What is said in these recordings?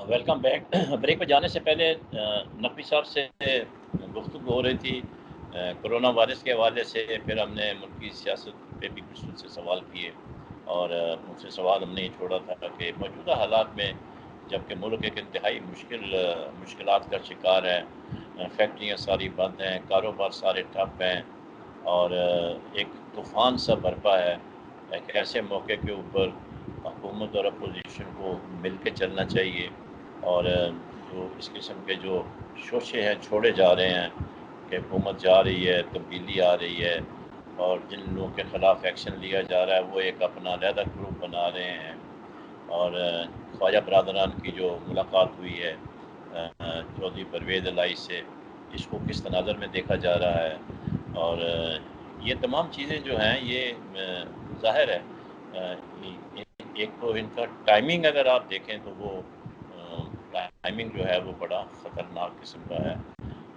Welcome back. Break पे जाने से पहले नकवी साहब से गुफ्तगू हो रही थी कोरोना वायरस के हवाले से। फिर हमने मुल्क की सियासत पे भी कुछ उनसे सवाल किए और उनसे सवाल हमने ये छोड़ा था कि मौजूदा हालात में जबकि मुल्क एक इंतहाई मुश्किलात का शिकार है, फैक्ट्रियाँ सारी बंद हैं, कारोबार सारे ठप हैं और एक तूफ़ान सा बरपा है। एक ऐसे मौके के ऊपर हुकूमत और अपोजिशन को मिल के चलना चाहिए और जो इस किस्म के जो शोशे हैं छोड़े जा रहे हैं कि हुकूमत जा रही है, तब्दीली आ रही है और जिन लोगों के ख़िलाफ़ एक्शन लिया जा रहा है वो एक अपना अलहदा ग्रुप बना रहे हैं। और ख्वाजा बरदरान की जो मुलाकात हुई है चौधरी परवेज़ इलाही से, इसको किस तनाज़र में देखा जा रहा है। और ये तमाम चीज़ें जो हैं ये ज़ाहिर है एक तो इनका टाइमिंग अगर आप देखें तो वो टाइमिंग जो है वो बड़ा ख़तरनाक किस्म का है,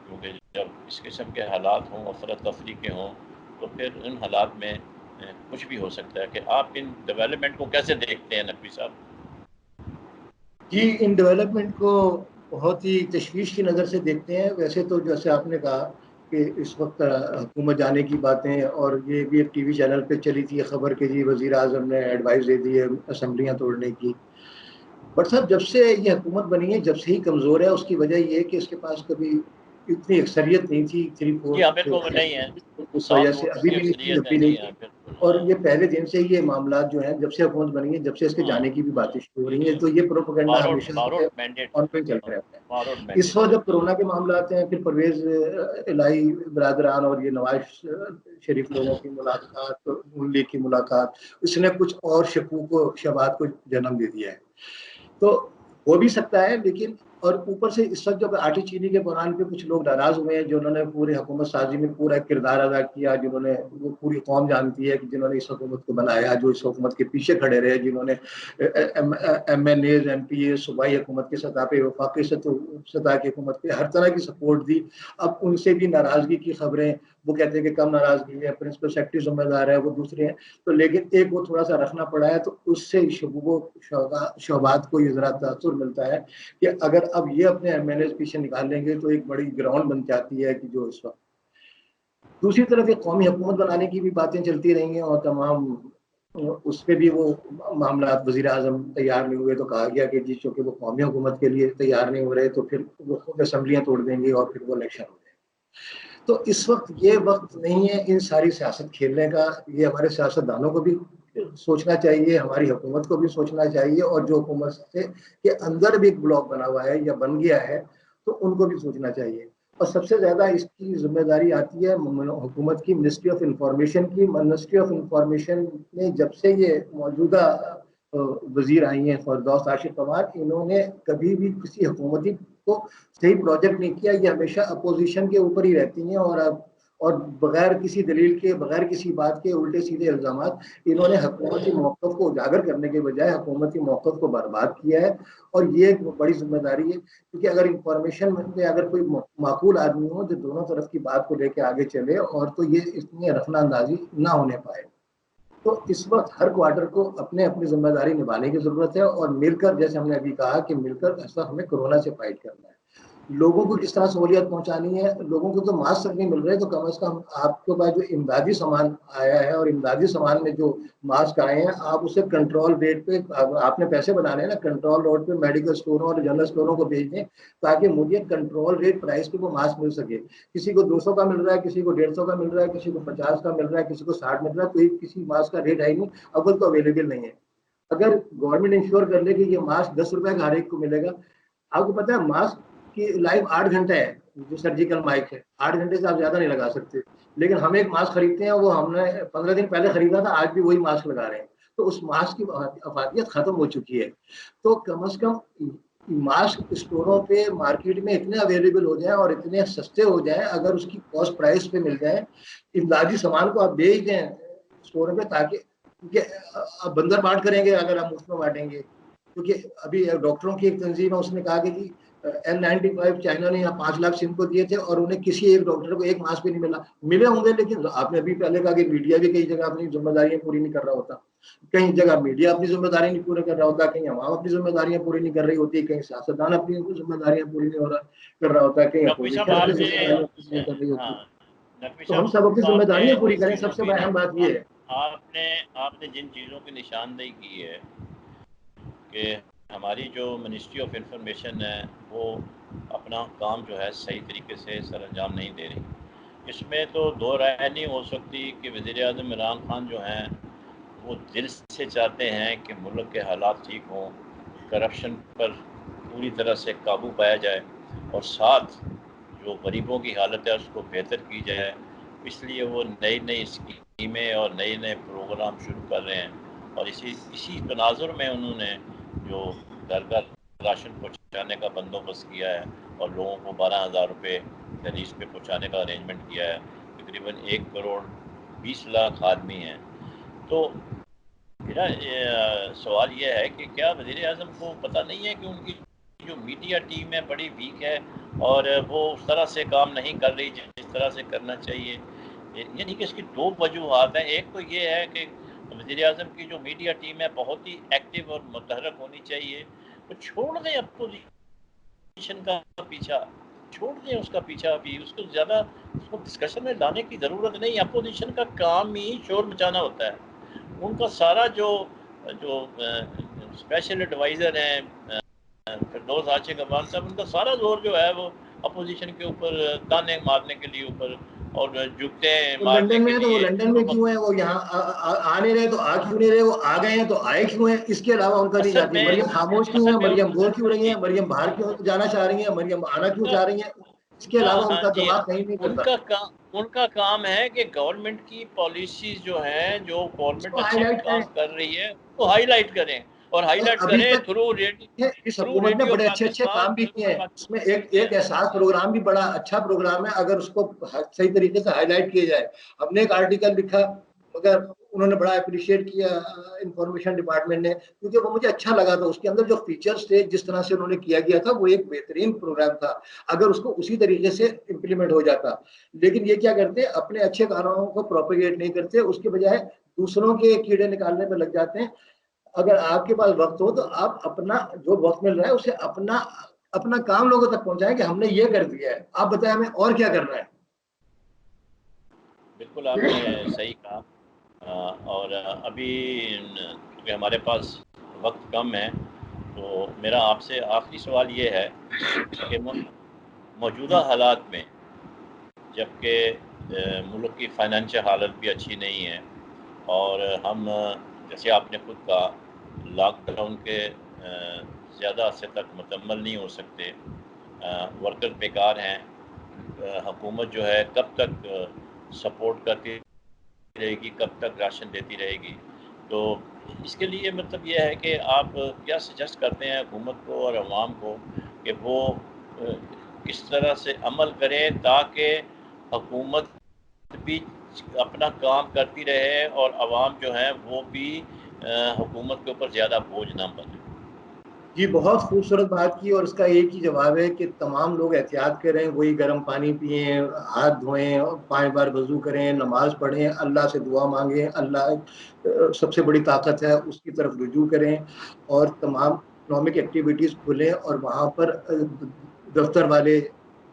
क्योंकि जब इस किस्म के हालात हों, अफरा तफरी के हों, तो फिर इन हालात में कुछ भी हो सकता है। कि आप इन डेवलपमेंट को कैसे देखते हैं नकवी साहब? जी, इन डेवलपमेंट को बहुत ही तशवीश की नज़र से देखते हैं। वैसे तो जैसे आपने कहा कि इस वक्त हुकूमत जाने की बातें, और ये भी एक टीवी चैनल पे चली थी खबर कि जी वज़ीर आज़म ने एडवाइस दे दी है असम्बलियाँ तोड़ने की। बट साहब, जब से ये हुकूमत बनी है, जब से ही कमज़ोर है। उसकी वजह ये है कि इसके पास कभी इतनी अक्सरियत नहीं थी, जी हाँ, 3/4 बिल्कुल वो नहीं है, उस सात वजह से वोट अभी की भी नहीं थी, अक्सरियत है। अभी नहीं जी हाँ थी। बिल्कुल, और हाँ। ये पहले दिन से ये मामला जो हैं, जब से हुकूमत बनी है, जब से इसके जाने की भी बातें शुरू हो रही हैं, तो ये प्रोपेगेंडा हमेशा से बारोड मैंडेट, ऑनगोइंग चलते रहते हैं। बारोड इस मैंडेट वक्त है। जब कोरोना के मामला आते हैं, फिर परवेज इलाही बरदरान और ये नवाज शरीफ लोगों की मुलाकात, नून लीग की मुलाकात, उसने कुछ और शकूक व शबात को जन्म दे दिया है। तो हो भी सकता है, लेकिन और ऊपर से इस वक्त जब आटी चीनी के बहरान पे कुछ लोग नाराज हुए हैं, जिन्होंने पूरे हुकूमत साजी में पूरा किरदार अदा किया, जिन्होंने, वो पूरी कौम जानती है कि जिन्होंने इस हुकूमत को बनाया, जो इस हुकूमत के पीछे खड़े रहे, जिन्होंने MNAs MPA सूबाई हुकूमत की सतह पे, वफाकी सतह की हुकूमत पे हर तरह की सपोर्ट दी। अब उनसे भी नाराजगी की खबरें, वो कहते हैं कि कम नाराजगी है, प्रिंसिपल सेक्रेटरी जिम्मेदार है, वो दूसरे हैं। तो लेकिन एक वो थोड़ा सा रखना पड़ा है, तो उससे शोबात को ये जरा तासुर मिलता है कि अगर अब ये अपने MNAs पीछे निकाल लेंगे तो एक बड़ी ग्राउंड बन जाती है कि जो इस वक्त। दूसरी तरफ एक कौमी हुकूमत बनाने की भी बातें चलती रही हैं, और तमाम उस पर भी वो मामला वज़ीर आज़म तैयार नहीं हुए, तो कहा गया कि जी चूँकि वो कौमी हुकूमत के लिए तैयार नहीं हो रहे, तो फिर वो खुद असम्बलियाँ तोड़ देंगे और फिर वो इलेक्शन हो जाएंगे। तो इस वक्त ये वक्त नहीं है इन सारी सियासत खेलने का। ये हमारे सियासतदानों को भी सोचना चाहिए, हमारी हुकूमत को भी सोचना चाहिए, और जो हुकूमत से के अंदर भी एक ब्लॉक बना हुआ है या बन गया है, तो उनको भी सोचना चाहिए। और सबसे ज़्यादा इसकी जिम्मेदारी आती है हुकूमत की, मिनिस्ट्री ऑफ इंफॉर्मेशन की। मिनिस्ट्री ऑफ इंफॉर्मेशन ने जब से ये मौजूदा वजीर आई हैं फरदौस आशिक पवार, इन्होंने कभी भी किसी हुकूमती को सही प्रोजेक्ट नहीं किया। ये हमेशा अपोजिशन के ऊपर ही रहती हैं, और बगैर किसी दलील के, बगैर किसी बात के उल्टे सीधे इल्जामात। इन्होंने हुकूमती मौक़िफ़ को उजागर करने के बजाय हुकूमती मौक़िफ़ को बर्बाद किया है, और ये एक बड़ी जिम्मेदारी है। क्योंकि अगर इंफॉर्मेशन में अगर कोई माकूल आदमी हो जो दोनों तरफ की बात को लेकर आगे चले, और तो ये इतनी रखना अंदाजी ना होने पाए। तो इस वक्त हर क्वार्टर को अपने अपनी जिम्मेदारी निभाने की जरूरत है, और मिलकर, जैसे हमने अभी कहा कि मिलकर इस वक्त हमें कोरोना से फाइट करना है। लोगों को किस तरह सहूलियत पहुंचानी है, लोगों को तो मास्क नहीं मिल रहे, तो कम से कम आपके पास जो इमदादी सामान आया है, और इमदादी सामान में जो मास्क आए हैं, आप उसे कंट्रोल रेट पे, आपने पैसे बनाने हैं ना, कंट्रोल रेट पे मेडिकल स्टोरों और जनरल स्टोरों को भेज दें, ताकि मुझे कंट्रोल रेट प्राइस पे वो मास्क मिल सके। किसी को 200 का मिल रहा है, किसी को 150 का मिल रहा है, किसी को 50 का मिल रहा है, किसी को 60 मिल रहा है, कोई किसी मास्क का रेट है ही नहीं। अव्वल तो अवेलेबल नहीं है। अगर गवर्नमेंट इंश्योर कर ले कि ये मास्क 10 रुपए का हर एक को मिलेगा। आपको पता है मास्क की लाइफ 8 घंटे है, जो सर्जिकल मास्क है 8 घंटे से आप ज्यादा नहीं लगा सकते। लेकिन हम एक मास्क खरीदते हैं, वो हमने 15 दिन पहले खरीदा था, आज भी वही मास्क लगा रहे हैं। तो उस मास्क की अफादियत खत्म हो चुकी है। तो कम से कम मास्क स्टोरों पे, मार्केट में इतने अवेलेबल हो जाए और इतने सस्ते हो जाए, अगर उसकी कॉस्ट प्राइस पे मिल जाए, इमदादी सामान को आप बेच दें स्टोरों पे, ताकि, क्योंकि अब बंदर बांट करेंगे अगर हम मुफ्त में बांटेंगे। क्योंकि अभी डॉक्टरों की एक तंजीम है, उसने कहा कि N95 चाइना ने यहाँ 5 लाख सिंह को दिए थे और उन्हें किसी एक डॉक्टर को एक मास्क भी नहीं मिला। मिले होंगे, लेकिन आपने अभी पहले कहा कि मीडिया भी कई जगह अपनी जिम्मेदारियां पूरी नहीं कर रहा होता, कहीं जगह मीडिया अपनी जिम्मेदारी नहीं पूरी कर रहा होता, कहीं अवाम अपनी जिम्मेदारियां पूरी नहीं कर रही होती, कहीं सियासतदान अपनी जिम्मेदारियां पूरी नहीं कर रहा होता, कहीं नकवी साहब अपोजिशन अपनी आपने जिम्मेदारियां पूरी नहीं कर रही होती। हाँ नकवी तो हम साहब सब अपनी आपने जिम्मेदारियां पूरी उन करें, चीज़ों सबसे की अहम बात ये है। आपने आपने जिन चीज़ों की निशानदेही की है कि हमारी जो मिनिस्ट्री ऑफ इंफॉर्मेशन है वो अपना काम जो है सही तरीके से सरअंजाम नहीं दे रही, इसमें तो दो राय नहीं हो सकती कि वज़ीर-ए-आज़म इमरान खान जो हैं वो दिल से चाहते हैं कि मुल्क के हालात ठीक हों, करप्शन पर पूरी तरह से काबू पाया जाए और साथ जो गरीबों की हालत है उसको बेहतर की जाए, इसलिए वो नई नई स्कीमें और नए नए प्रोग्राम शुरू कर रहे हैं। और इसी तनाजुर में उन्होंने जो घर घर राशन पहुँचाने का बंदोबस्त किया है और लोगों को 12,000 रुपये दहलीज पे पहुँचाने का अरेंजमेंट किया है। तकरीबन 1 करोड़ 20 लाख आदमी हैं। तो मेरा सवाल ये है कि क्या वज़ीर-ए-आज़म को पता नहीं है कि उनकी जो मीडिया टीम है बड़ी वीक है और वो उस तरह से काम नहीं कर रही जिस तरह से करना चाहिए? यानी कि इसकी दो वजूहात हैं। एक तो ये है कि वज़ीर-ए-आज़म की जो मीडिया टीम है बहुत ही एक्टिव और मुतहरक होनी चाहिए, तो छोड़ दें अपोजिशन का पीछा, छोड़ दें उसका पीछा, अभी उसको ज़्यादा उसको डिस्कशन में लाने की ज़रूरत नहीं। अपोजिशन का काम ही शोर मचाना होता है। उनका सारा जो जो स्पेशल एडवाइज़र हैं फिरदौस आशिक अफगान साहब, उनका सारा जोर जो है वो अपोजिशन के ऊपर ताने मारने के लिए ऊपर और जुगते वो मारने लंदन में के है तो वो लिए। लंदन में क्यों है, वो यहाँ आ नहीं रहे तो आ क्यों नहीं रहे, वो आ गए हैं तो आए क्यों हैं, इसके अलावा उनका नहीं असल जाती। में मरियम खामोश क्यों है, असल में मरियम बोल क्यों रही जी है, मरियम बाहर क्यों जाना चाह रही है, मरियम आना क्यों उनका चाह रही है, इसके हाँ अलावा हाँ उनका जी हाँ, दिमाग कहीं नहीं करता। उनका काम है कि गवर्नमेंट की पॉलिसीज जो हैं, जो गवर्नमेंट उसको अच्छे हाईलाइट काम करें। कर रही है वो हाईलाइट करें और और हाईलाइट अभी करें तक इस थ्रू हुकूमत ने रेडियो बड़े अच्छे अच्छे पाकिस्तान। काम भी किए हैं, उसमें एक जी एक हाँ एहसास प्रोग्राम भी बड़ा अच्छा प्रोग्राम है, अगर उसको सही तरीके से हाईलाइट किया जाए। हमने एक आर्टिकल लिखा, मगर उन्होंने बड़ा अप्रिशिएट किया इंफॉर्मेशन डिपार्टमेंट ने, क्योंकि वो मुझे अच्छा लगा था। उसके अंदर जो फीचर्स थे, जिस तरह से उन्होंने किया गया था, वो एक बेहतरीन प्रोग्राम था अगर उसको उसी तरीके से इम्प्लीमेंट हो जाता। लेकिन ये क्या करते हैं, अपने अच्छे कामों को प्रोपेगेट नहीं करते, उसके बजाय दूसरों के कीड़े निकालने में लग जाते हैं। अगर आपके पास वक्त हो तो आप अपना जो वक्त मिल रहा है उसे अपना अपना काम लोगों तक पहुंचाएं कि हमने ये कर दिया है, आप बताएं हमें और क्या करना है। बिल्कुल आपने सही कहा। और अभी क्योंकि हमारे पास वक्त कम है तो मेरा आपसे आखिरी सवाल ये है कि मौजूदा हालात में, जबकि मुल्क की फाइनेंशियल हालत भी अच्छी नहीं है और हम जैसे आपने खुद कहा लॉकडाउन के ज़्यादा अरसे तक मुकम्मल नहीं हो सकते, वर्कर बेकार हैं, हुकूमत जो है कब तक सपोर्ट करती रहेगी, कब तक राशन देती रहेगी। तो इसके लिए मतलब ये है कि आप क्या सजेस्ट करते हैं हुकूमत को और अवाम को कि वो किस तरह से अमल करें ताकि हुकूमत भी अपना काम करती रहे और अवाम जो है वो भी हुकूमत के ऊपर ज़्यादा बोझ ना बने? जी, बहुत खूबसूरत बात की, और इसका एक ही जवाब है कि तमाम लोग एहतियात करें, वही गर्म पानी पिएँ, हाथ धोएँ, 5 बार वज़ू करें, नमाज़ पढ़ें, अल्लाह से दुआ माँगें, अल्लाह सबसे बड़ी ताकत है, उसकी तरफ रुजू करें, और तमाम इकोनॉमिक एक्टिविटीज़ खुलें और वहाँ पर दफ्तर वाले,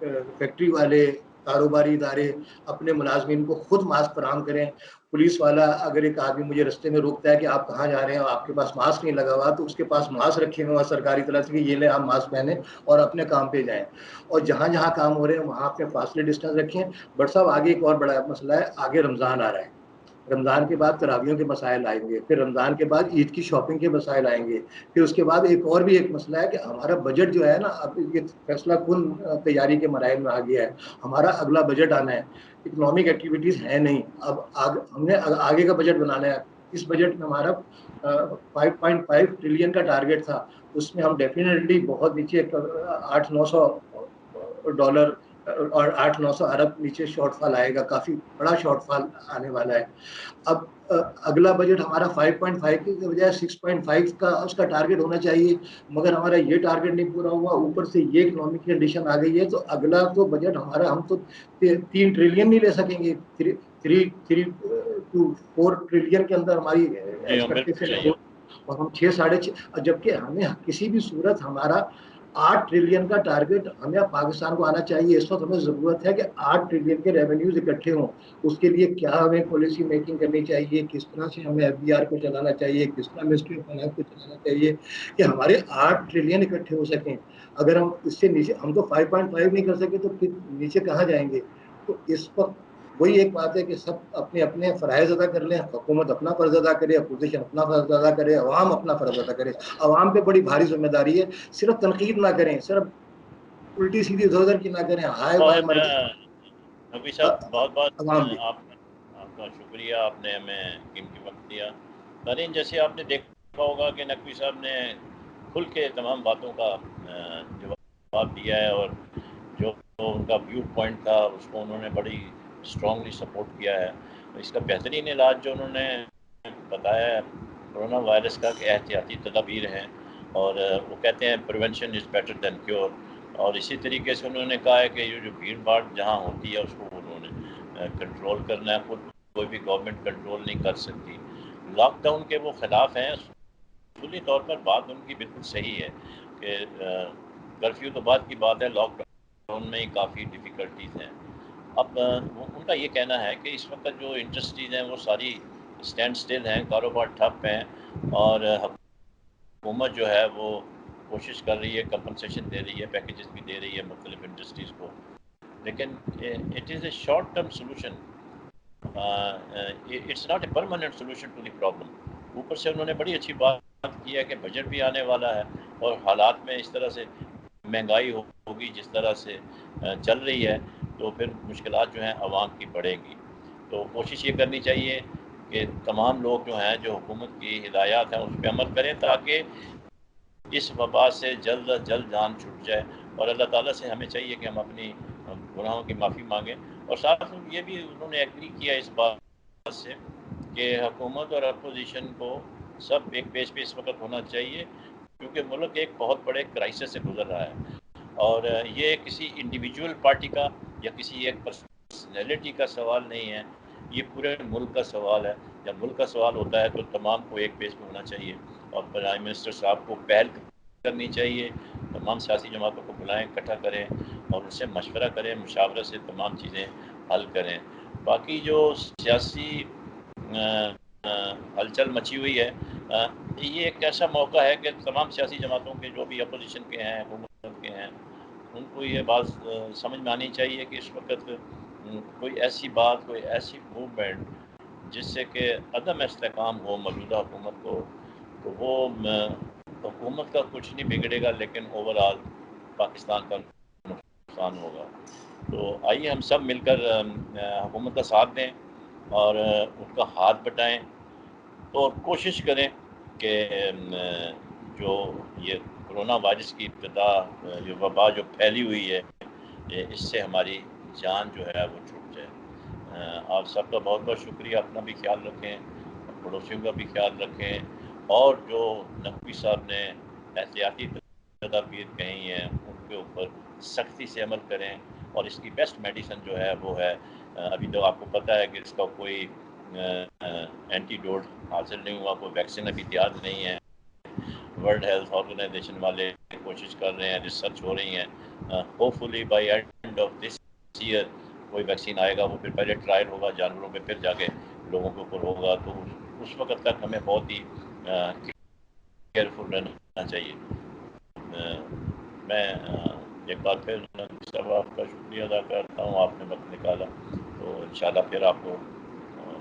फैक्ट्री वाले, कारोबारी इदारे अपने मुलाज़मीन को खुद मास्क फराहम करें। पुलिस वाला, अगर एक आदमी मुझे रास्ते में रोकता है कि आप कहाँ जा रहे हैं और आपके पास मास्क नहीं लगा हुआ, तो उसके पास मास्क रखे हुए हैं सरकारी तरफ से कि ये ले आप मास्क पहने और अपने काम पे जाएं। और जहाँ जहाँ काम हो रहे हैं वहाँ अपने फासले डिस्टेंस रखें। बट साहब, आगे एक और बड़ा मसला है, आगे रमज़ान आ रहा है। रमज़ान के बाद तरावियों के मसाइल आएंगे, फिर रमज़ान के बाद ईद की शॉपिंग के मसाइल आएंगे, फिर उसके बाद एक और भी एक मसला है कि हमारा बजट जो है ना, अब ये फैसला कुन तैयारी के मराइल में आ गया है। हमारा अगला बजट आना है, इकोनॉमिक एक्टिविटीज़ है नहीं, अब हमने आगे का बजट बनाना है। इस बजट में हमारा 5.5 ट्रिलियन का टारगेट था, उसमें हम डेफिनेटली बहुत नीचे, $800-900 और 800-900 अरब नीचे शॉर्टफॉल आएगा, काफ़ी बड़ा शॉर्टफॉल आने वाला है। अब अगला बजट हमारा 5.5 की बजाय 6.5 का उसका टारगेट होना चाहिए, मगर हमारा ये टारगेट नहीं पूरा हुआ, ऊपर से ये इकोनॉमिक कंडीशन आ गई है, तो अगला तो बजट हमारा, हम तो 3 ट्रिलियन नहीं ले सकेंगे। 3 to 4 ट्रिलियन के अंदर हमारी जी हाँ, बिल्कुल एक्सपेक्टेशन सही है, है। और हम 6-6.5, जबकि हमें किसी भी सूरत हमारा 8 ट्रिलियन का टारगेट हमें पाकिस्तान को आना चाहिए। इस वक्त हमें जरूरत है कि 8 ट्रिलियन के रेवेन्यूज इकट्ठे हों। उसके लिए क्या हमें पॉलिसी मेकिंग करनी चाहिए, किस तरह से हमें FBR को चलाना चाहिए, किस तरह मिनिस्ट्री ऑफ फाइनेंस को चलाना चाहिए कि हमारे 8 ट्रिलियन इकट्ठे हो सकें। अगर हम इससे नीचे, हम तो 5.5 नहीं कर सके तो फिर नीचे कहाँ जाएंगे? तो इस वक्त वही एक बात है कि सब अपने अपने फराइज अदा कर लें, हुकूमत अपना फर्ज अदा करे, अपोजिशन अपना फर्ज अदा करे, अवाम अपना फर्ज अदा करे। अवाम पे बड़ी भारी जिम्मेदारी है, सिर्फ तनकीद ना करें, सिर्फ उल्टी सीधी इधर की ना करें, हाय बाय बहुत मर्जी नकवी साहब, बहुत बहुत अवाम भी। आपका शुक्रिया, आपने हमें कीमती वक्त दिया। नाज़रीन, जैसे आपने देखा होगा कि नकवी साहब ने खुल के तमाम बातों का जवाब दिया है, और जो उनका व्यू पॉइंट था उसको उन्होंने बड़ी स्ट्रांगली सपोर्ट किया है। इसका बेहतरीन इलाज जो उन्होंने बताया है कोरोना वायरस का, कि एहतियाती तदाबीर हैं, और वो कहते हैं prevention is better than cure. और इसी तरीके से उन्होंने कहा है कि ये जो भीड़ भाड़ जहाँ होती है उसको उन्होंने कंट्रोल करना है, खुद कोई भी गवर्नमेंट कंट्रोल नहीं कर सकती। लॉकडाउन के वो ख़िलाफ़ हैं, उसूली तौर पर बात उनकी बिल्कुल सही है कि कर्फ्यू तो बाद की बात है, लॉकडाउन में ही काफ़ी डिफ़िकल्टीज़ हैं। अब उनका ये कहना है कि इस वक्त जो इंडस्ट्रीज़ हैं वो सारी स्टैंड स्टिल हैं, कारोबार ठप हैं, और हुकूमत जो है वो कोशिश कर रही है, कंपनसेशन दे रही है, पैकेजेस भी दे रही है मुख्तलिफ इंडस्ट्रीज़ को, लेकिन it is a short term solution, it's not a permanent solution to the problem. ऊपर से उन्होंने बड़ी अच्छी बात की है कि बजट भी आने वाला है, और हालात में इस तरह से महंगाई होगी जिस तरह से चल रही है, तो फिर मुश्किलात जो हैं आवाम की बढ़ेंगी। तो कोशिश ये करनी चाहिए कि तमाम लोग जो हैं, जो हुकूमत की हिदायत हैं उस पर अमल करें, ताकि इस वबा से जल्द अज जल्द जान छूट जाए। और अल्लाह ताला से हमें चाहिए कि हम अपनी गुनाहों की माफ़ी मांगें, और साथ में ये भी उन्होंने एग्री किया इस बात से कि हुकूमत और अपोजिशन को सब एक पेज पे इस वक्त होना चाहिए, क्योंकि मुल्क एक बहुत बड़े क्राइसिस से गुजर रहा है, और ये किसी इंडिविजुअल पार्टी का या किसी एक पर्सनैलिटी का सवाल नहीं है, ये पूरे मुल्क का सवाल है। जब मुल्क का सवाल होता है तो तमाम को एक पेज पे होना चाहिए, और प्राइम मिनिस्टर साहब को पहल करनी चाहिए, तमाम सियासी जमातों को बुलाएं, इकट्ठा करें और उनसे मशवरा करें, मुशावरत से तमाम चीज़ें हल करें। बाकी जो सियासी हलचल मची हुई है, ये एक ऐसा मौका है कि तमाम सियासी जमातों के, जो भी अपोजिशन के हैं, हुकूमत के हैं, उनको ये बात समझ में आनी चाहिए कि इस वक्त कोई ऐसी बात, कोई ऐसी मूवमेंट जिससे कि अदम इस्तेकाम हो मौजूदा हुकूमत को, तो वो हुकूमत का कुछ नहीं बिगड़ेगा, लेकिन ओवरऑल पाकिस्तान का नुकसान होगा। तो आइए हम सब मिलकर हुकूमत का साथ दें और उनका हाथ बटाएं, और कोशिश करें कि जो ये कोरोना वायरस की इब्तिदा, जो वबा जो फैली हुई है, इससे हमारी जान जो है वो छूट जाए। आप सबका बहुत बहुत शुक्रिया। अपना भी ख्याल रखें, पड़ोसियों का भी ख्याल रखें, और जो नकवी साहब ने एहतियाती तदाबीर कही हैं उनके ऊपर सख्ती से अमल करें, और इसकी बेस्ट मेडिसिन जो है वो है, अभी तो आपको पता है कि इसका कोई एंटीडोट हासिल नहीं हुआ, कोई वैक्सीन अभी तैयार नहीं है। वर्ल्ड हेल्थ ऑर्गेनाइजेशन वाले कोशिश कर रहे हैं, रिसर्च हो रही हैं। Hopefully by end of this year कोई वैक्सीन आएगा, वो फिर पहले ट्रायल होगा जानवरों पे, फिर जाके लोगों के ऊपर होगा। तो उस वक्त तक हमें बहुत ही केयरफुल रहना चाहिए। मैं एक बार फिर सब आपका शुक्रिया अदा करता हूँ, आपने वक्त निकाला, तो इंशाल्लाह फिर आपको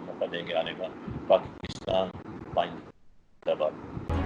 मौका देंगे आने का। पाकिस्तान जिंदाबाद।